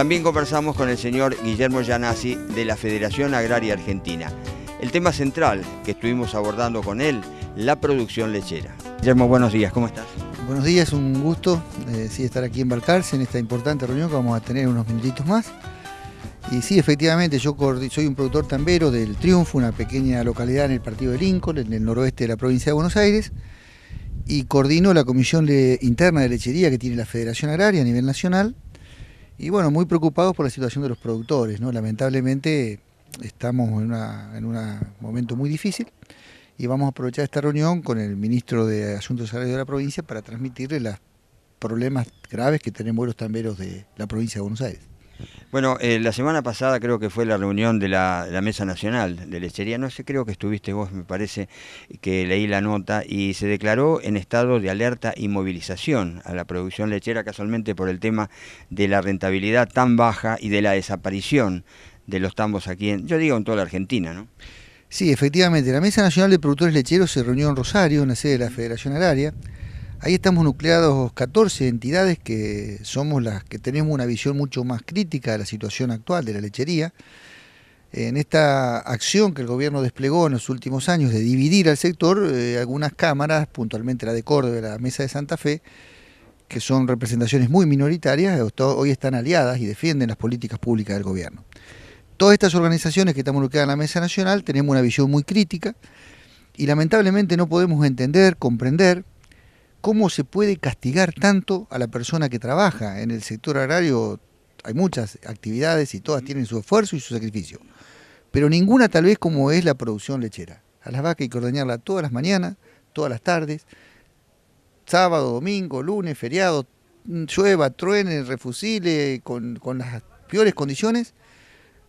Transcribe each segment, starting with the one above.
También conversamos con el señor Guillermo Gianazzi de la Federación Agraria Argentina. El tema central que estuvimos abordando con él, la producción lechera. Guillermo, buenos días, ¿cómo estás? Buenos días, un gusto estar aquí en Balcarce en esta importante reunión que vamos a tener unos minutitos más. Y sí, efectivamente, yo soy un productor tambero del Triunfo, una pequeña localidad en el partido de Lincoln, en el noroeste de la provincia de Buenos Aires, y coordino la comisión interna de lechería que tiene la Federación Agraria a nivel nacional. Y bueno, muy preocupados por la situación de los productores, ¿no? Lamentablemente estamos en un momento muy difícil y vamos a aprovechar esta reunión con el ministro de Asuntos Agrarios de la provincia para transmitirle los problemas graves que tenemos los tamberos de la provincia de Buenos Aires. Bueno, la semana pasada creo que fue la reunión de la Mesa Nacional de Lechería, no sé, creo que estuviste vos, me parece que leí la nota, y se declaró en estado de alerta y movilización a la producción lechera, casualmente por el tema de la rentabilidad tan baja y de la desaparición de los tambos aquí, en toda la Argentina, ¿no? Sí, efectivamente, la Mesa Nacional de Productores Lecheros se reunió en Rosario, en la sede de la Federación Agraria. Ahí estamos nucleados 14 entidades que somos las que tenemos una visión mucho más crítica de la situación actual de la lechería. En esta acción que el gobierno desplegó en los últimos años de dividir al sector, algunas cámaras, puntualmente la de Córdoba y la Mesa de Santa Fe, que son representaciones muy minoritarias, hoy están aliadas y defienden las políticas públicas del gobierno. Todas estas organizaciones que estamos nucleadas en la Mesa Nacional tenemos una visión muy crítica y lamentablemente no podemos entender, comprender cómo se puede castigar tanto a la persona que trabaja. En el sector agrario hay muchas actividades y todas tienen su esfuerzo y su sacrificio, pero ninguna tal vez como es la producción lechera. A las vacas hay que ordeñarlas todas las mañanas, todas las tardes, sábado, domingo, lunes, feriado, llueva, truene, refusile, con las peores condiciones,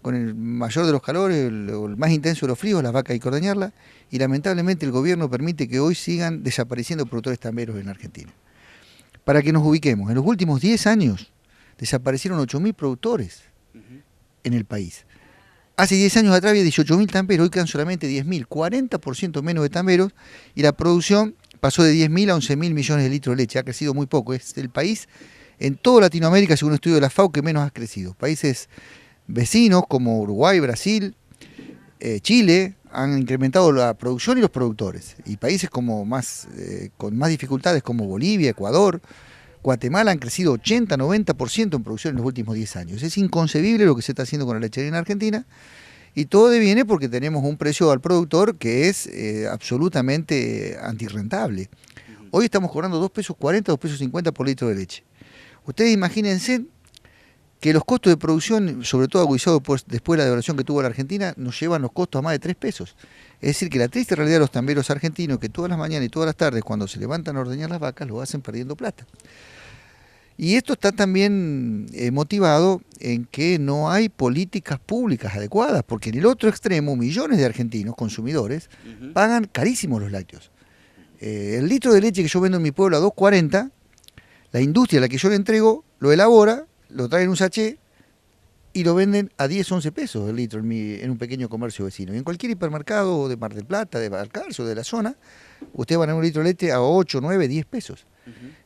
con el mayor de los calores, el más intenso de los fríos, las vacas hay que ordeñarlas, y lamentablemente el gobierno permite que hoy sigan desapareciendo productores tamberos en Argentina. Para que nos ubiquemos, en los últimos 10 años desaparecieron 8.000 productores en el país. Hace 10 años atrás había 18.000 tamberos, hoy quedan solamente 10.000, 40% menos de tamberos, y la producción pasó de 10.000 a 11.000 millones de litros de leche, ha crecido muy poco. Es el país en toda Latinoamérica, según un estudio de la FAO, que menos ha crecido. Países vecinos como Uruguay, Brasil, Chile han incrementado la producción y los productores, y países con más dificultades como Bolivia, Ecuador, Guatemala han crecido 80-90% en producción en los últimos 10 años. Es inconcebible lo que se está haciendo con la lechería en Argentina, y todo deviene porque tenemos un precio al productor que es absolutamente antirrentable. Hoy estamos cobrando 2 pesos 40, 2 pesos 50 por litro de leche. Ustedes imagínense que los costos de producción, sobre todo agudizados después de la devaluación que tuvo la Argentina, nos llevan los costos a más de 3 pesos. Es decir, que la triste realidad de los tamberos argentinos, que todas las mañanas y todas las tardes, cuando se levantan a ordeñar las vacas, lo hacen perdiendo plata. Y esto está también motivado en que no hay políticas públicas adecuadas, porque en el otro extremo, millones de argentinos, consumidores, pagan carísimos los lácteos. El litro de leche que yo vendo en mi pueblo a 2.40, la industria a la que yo le entrego lo elabora, lo traen en un sachet y lo venden a 10, 11 pesos el litro en un pequeño comercio vecino. Y en cualquier hipermercado de Mar del Plata, de Balcarce o de la zona, usted va a ganar un litro de leche a 8, 9, 10 pesos.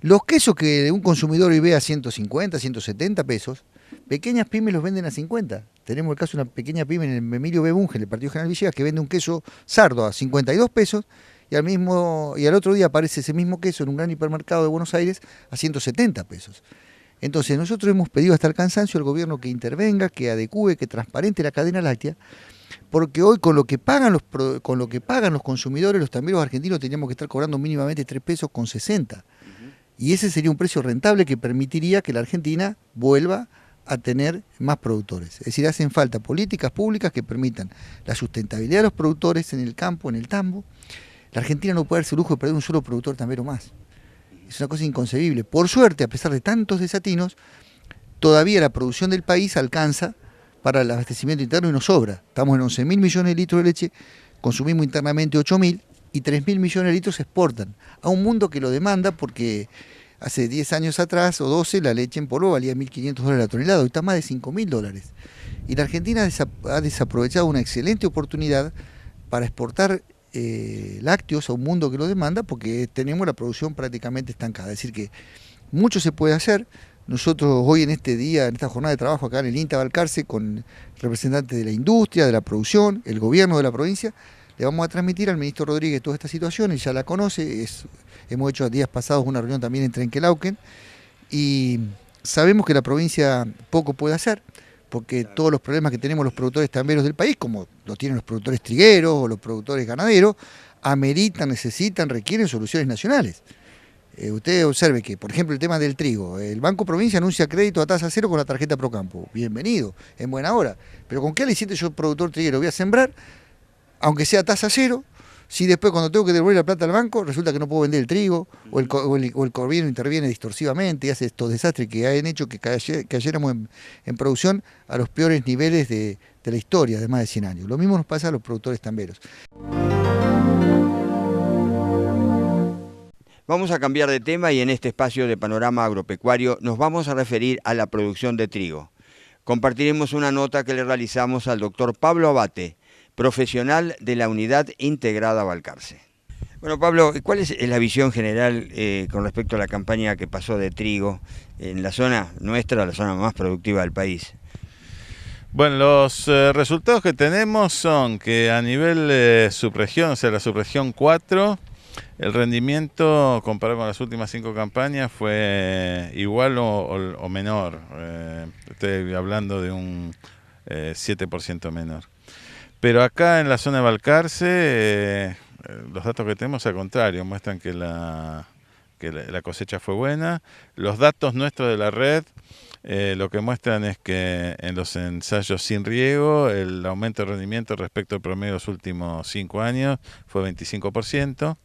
Los quesos que un consumidor hoy ve a 150, 170 pesos, pequeñas pymes los venden a 50. Tenemos el caso de una pequeña pyme en el Emilio B. Bunge, en el Partido General Villegas, que vende un queso sardo a 52 pesos y al otro día aparece ese mismo queso en un gran hipermercado de Buenos Aires a 170 pesos. Entonces nosotros hemos pedido hasta el cansancio al gobierno que intervenga, que adecúe, que transparente la cadena láctea, porque hoy con lo que pagan los consumidores, los tamberos argentinos, teníamos que estar cobrando mínimamente 3 pesos con 60. Y ese sería un precio rentable que permitiría que la Argentina vuelva a tener más productores. Es decir, hacen falta políticas públicas que permitan la sustentabilidad de los productores en el campo, en el tambo. La Argentina no puede darse el lujo de perder un solo productor tambero más. Es una cosa inconcebible. Por suerte, a pesar de tantos desatinos, todavía la producción del país alcanza para el abastecimiento interno y nos sobra. Estamos en 11.000 millones de litros de leche, consumimos internamente 8.000 y 3.000 millones de litros se exportan a un mundo que lo demanda, porque hace 10 años atrás o 12 la leche en polvo valía $1.500 la tonelada, hoy está más de $5.000. Y la Argentina ha desaprovechado una excelente oportunidad para exportar lácteos a un mundo que lo demanda, porque tenemos la producción prácticamente estancada. Es decir que mucho se puede hacer, Nosotros hoy en este día, en esta jornada de trabajo acá en el INTA Balcarce, con representantes de la industria, de la producción, el gobierno de la provincia, le vamos a transmitir al ministro Rodríguez toda esta situación, él ya la conoce, hemos hecho días pasados una reunión también en Trenquelauquen y sabemos que la provincia poco puede hacer, porque todos los problemas que tenemos los productores tamberos del país, como lo tienen los productores trigueros o los productores ganaderos, ameritan, necesitan, requieren soluciones nacionales. Usted observe que, por ejemplo, el tema del trigo, el Banco Provincia anuncia crédito a tasa cero con la tarjeta Procampo. Bienvenido, en buena hora. Pero ¿con qué aliciente yo, productor triguero, voy a sembrar, aunque sea tasa cero, si después cuando tengo que devolver la plata al banco, resulta que no puedo vender el trigo, o el gobierno interviene distorsivamente y hace estos desastres que han hecho que cayéramos en producción a los peores niveles de la historia de más de 100 años? Lo mismo nos pasa a los productores tamberos. Vamos a cambiar de tema y en este espacio de Panorama Agropecuario nos vamos a referir a la producción de trigo. Compartiremos una nota que le realizamos al doctor Pablo Abate, profesional de la Unidad Integrada Balcarce. Bueno, Pablo, ¿cuál es la visión general con respecto a la campaña que pasó de trigo en la zona nuestra, la zona más productiva del país? Bueno, los resultados que tenemos son que a nivel subregión, o sea, la subregión 4, el rendimiento comparado con las últimas 5 campañas fue igual o menor. Estoy hablando de un 7% menor. Pero acá en la zona de Balcarce, los datos que tenemos al contrario, muestran que la cosecha fue buena. Los datos nuestros de la red lo que muestran es que en los ensayos sin riego el aumento de rendimiento respecto al promedio de los últimos 5 años fue 25%.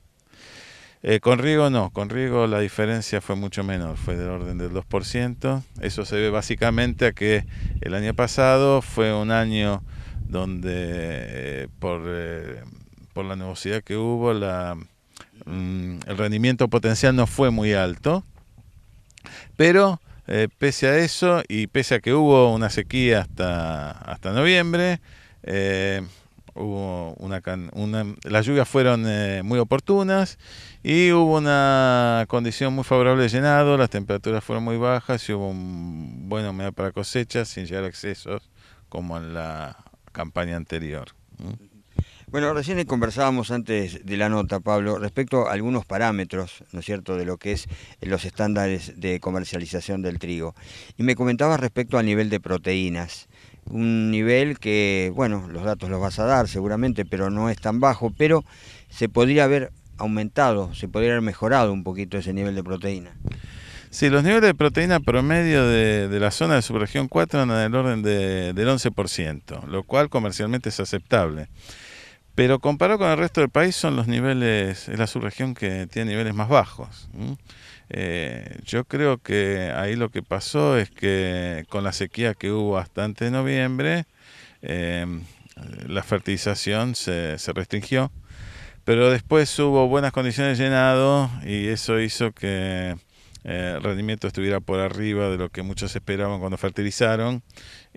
Con riego no, con riego la diferencia fue mucho menor, fue del orden del 2%. Eso se debe básicamente a que el año pasado fue un año donde por la nubosidad que hubo, el rendimiento potencial no fue muy alto, pero pese a eso y pese a que hubo una sequía hasta noviembre, las lluvias fueron muy oportunas y hubo una condición muy favorable de llenado, las temperaturas fueron muy bajas y hubo buena humedad para cosechas sin llegar a excesos como en la campaña anterior. Bueno, recién conversábamos antes de la nota, Pablo, respecto a algunos parámetros, ¿no es cierto?, de lo que es los estándares de comercialización del trigo. Y me comentabas respecto al nivel de proteínas. Un nivel que, bueno, los datos los vas a dar seguramente, pero no es tan bajo, pero se podría haber aumentado, se podría haber mejorado un poquito ese nivel de proteína. Sí, los niveles de proteína promedio de la zona de subregión 4 andan en el orden del 11%, lo cual comercialmente es aceptable. Pero comparado con el resto del país son los niveles, es la subregión que tiene niveles más bajos. Yo creo que ahí lo que pasó es que con la sequía que hubo hasta antes de noviembre, la fertilización se restringió, pero después hubo buenas condiciones de llenado y eso hizo que el rendimiento estuviera por arriba de lo que muchos esperaban cuando fertilizaron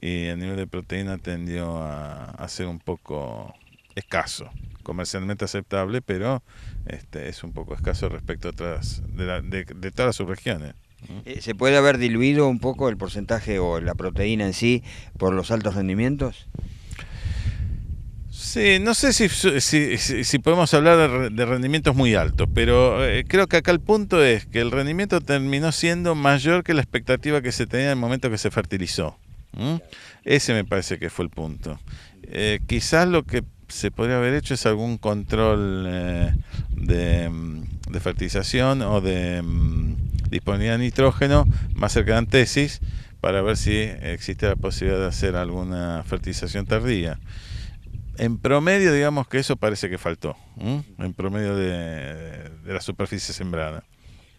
y el nivel de proteína tendió a ser un poco escaso, comercialmente aceptable, pero es un poco escaso respecto a otras de todas las subregiones. ¿Se puede haber diluido un poco el porcentaje o la proteína en sí por los altos rendimientos? Sí, no sé si podemos hablar de rendimientos muy altos, pero creo que acá el punto es que el rendimiento terminó siendo mayor que la expectativa que se tenía en el momento que se fertilizó. Ese me parece que fue el punto. Quizás lo que se podría haber hecho es algún control de fertilización o de disponibilidad de nitrógeno más cerca de antesis para ver si existe la posibilidad de hacer alguna fertilización tardía. En promedio, digamos que eso parece que faltó, en promedio de la superficie sembrada.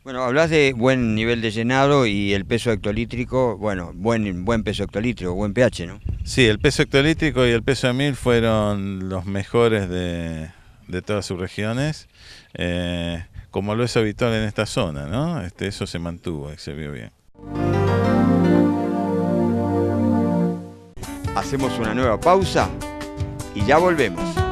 Bueno, hablas de buen nivel de llenado y el peso hectolítrico, bueno, buen peso hectolítrico, buen pH, ¿no? Sí, el peso hectolítrico y el peso de mil fueron los mejores de todas sus regiones, como lo es habitual en esta zona, ¿no? Eso se mantuvo y se vio bien. Hacemos una nueva pausa y ya volvemos.